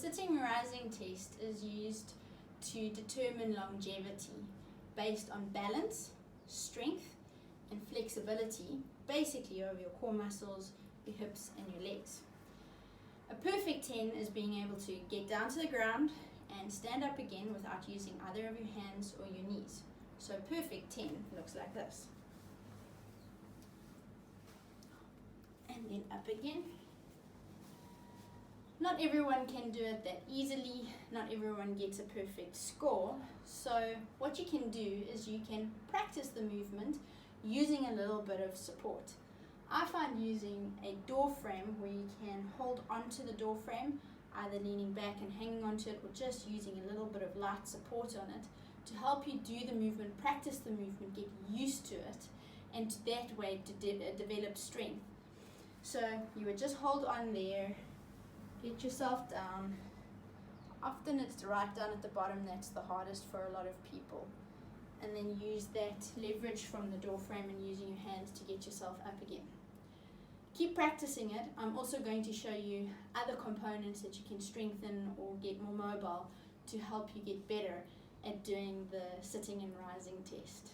sitting rising test is used to determine longevity based on balance, strength, and flexibility, basically over your core muscles, your hips, and your legs. A perfect 10 is being able to get down to the ground and stand up again without using either of your hands or your knees. So a perfect 10 looks like this. And then up again. Not everyone can do it that easily, not everyone gets a perfect score, so what you can do is you can practice the movement using a little bit of support. I find using a door frame where you can hold onto the door frame, either leaning back and hanging onto it or just using a little bit of light support on it to help you do the movement, practice the movement, get used to it, and that way to develop strength. So you would just hold on there, get yourself down. Often it's right down at the bottom that's the hardest for a lot of people. And then use that leverage from the door frame and using your hands to get yourself up again. Keep practicing it. I'm also going to show you other components that you can strengthen or get more mobile to help you get better at doing the sitting and rising test.